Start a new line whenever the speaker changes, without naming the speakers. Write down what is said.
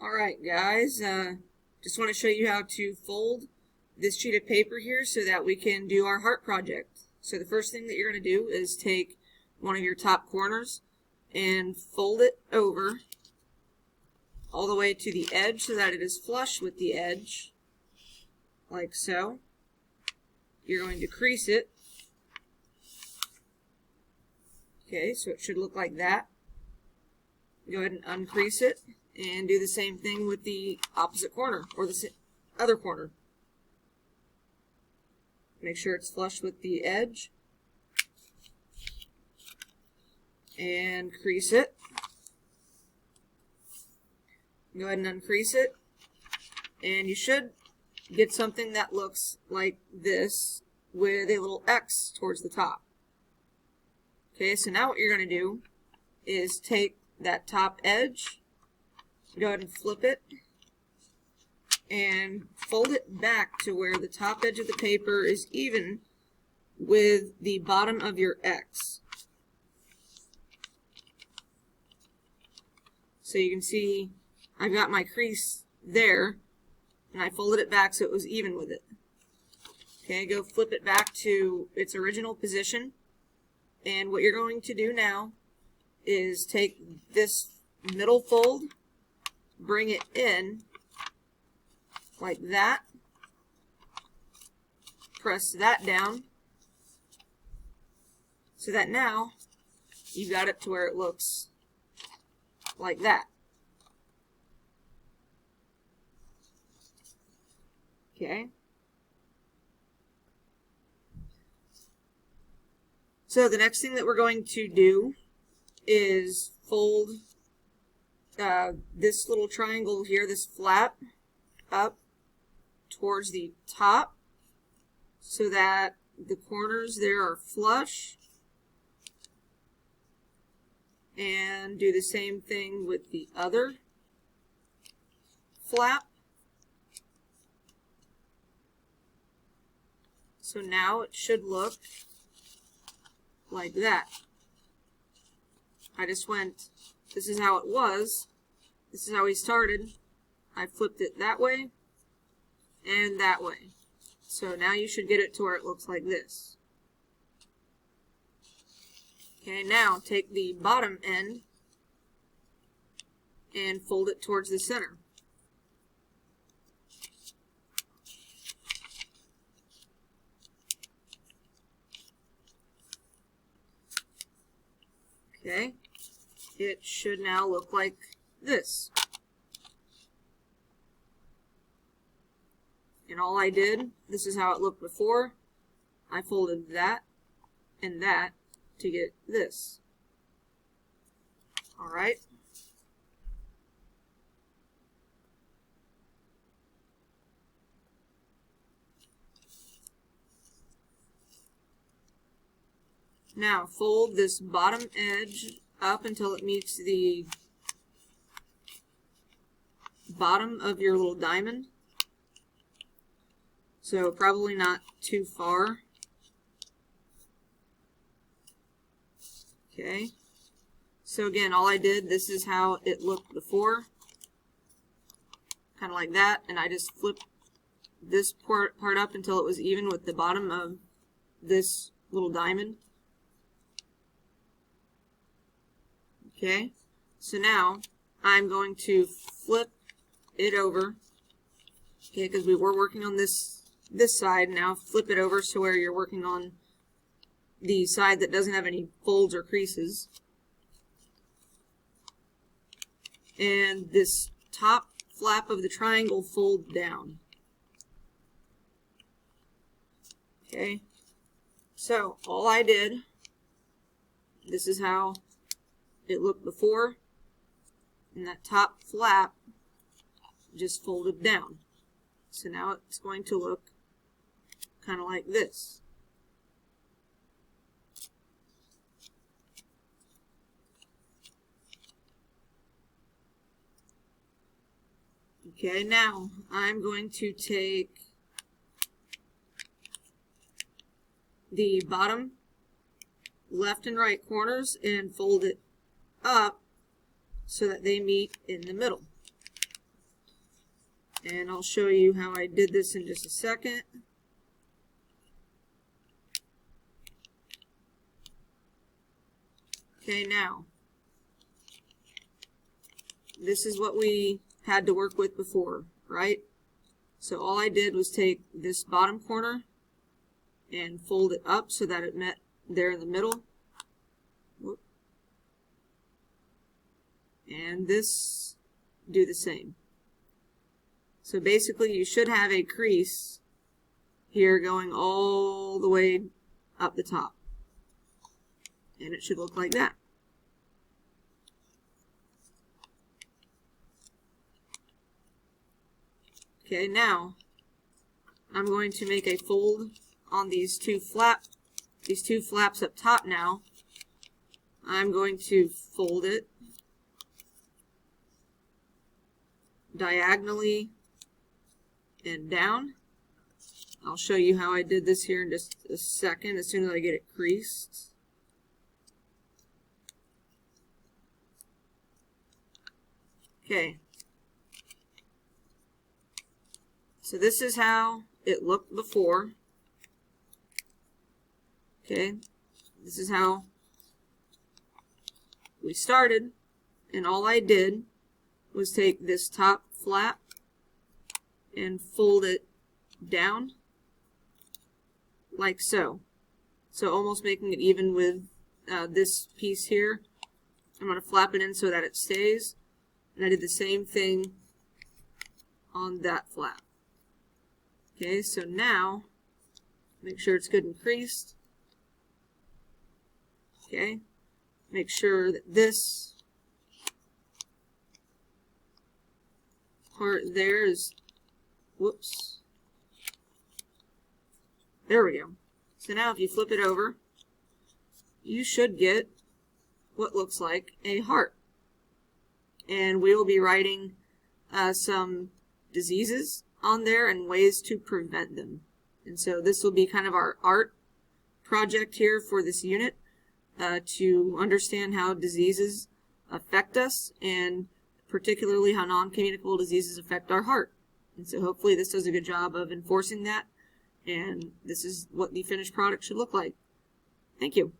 Alright guys, just want to show you how to fold this sheet of paper here so that we can do our heart project. So the first thing that you're going to do is take one of your top corners and fold it over all the way to the edge so that it is flush with the edge, like so. You're going to crease it. Okay, so it should look like that. Go ahead and uncrease it and do the same thing with the opposite corner or the other corner. Make sure it's flush with the edge and crease it. Go ahead and uncrease it, and you should get something that looks like this with a little X towards the top. Okay, so now what you're going to do is take that top edge, go ahead and flip it, and fold it back to where the top edge of the paper is even with the bottom of your X. So you can see I've got my crease there, and I folded it back so it was even with it. Okay, go flip it back to its original position, and what you're going to do now is take this middle fold, bring it in like that, press that down so that now you've got it to where it looks like that. Okay. So the next thing that we're going to do is fold this little triangle here, this flap, up towards the top so that the corners there are flush, and do the same thing with the other flap. So now it should look like that. I just went, this is how it was, this is how we started. I flipped it that way and that way. So now you should get it to where it looks like this. Okay, now take the bottom end and fold it towards the center. Okay, it should now look like this. And all I did, this is how it looked before, I folded that and that to get this. Alright. Now fold this bottom edge up until it meets the bottom of your little diamond. So probably not too far. Okay. So again, all I did, this is how it looked before. Kind of like that, and I just flipped this part up until it was even with the bottom of this little diamond. Okay, so now I'm going to flip it over, okay, because we were working on this side. Now flip it over so where you're working on the side that doesn't have any folds or creases. And this top flap of the triangle fold down. Okay, so all I did, this is how it looked before, and that top flap just folded down. So now it's going to look kind of like this. Okay, now I'm going to take the bottom left and right corners and fold it up so that they meet in the middle. And I'll show you how I did this in just a second. Okay, now, this is what we had to work with before, right? So all I did was take this bottom corner and fold it up so that it met there in the middle. Whoop. And this, do the same. So basically you should have a crease here going all the way up the top. And it should look like that. Okay, now I'm going to make a fold on these two flaps up top now. I'm going to fold it diagonally and down. I'll show you how I did this here in just a second as soon as I get it creased. Okay. So this is how it looked before. Okay. This is how we started, and all I did was take this top flap and fold it down like so. So almost making it even with this piece here. I'm going to flap it in so that it stays. And I did the same thing on that flap. Okay, so now make sure it's good and creased. Okay, make sure that this part there is, whoops, there we go. So now if you flip it over, you should get what looks like a heart. And we will be writing some diseases on there and ways to prevent them. And so this will be kind of our art project here for this unit to understand how diseases affect us, and particularly how non-communicable diseases affect our heart. And so hopefully this does a good job of enforcing that, and this is what the finished product should look like. Thank you.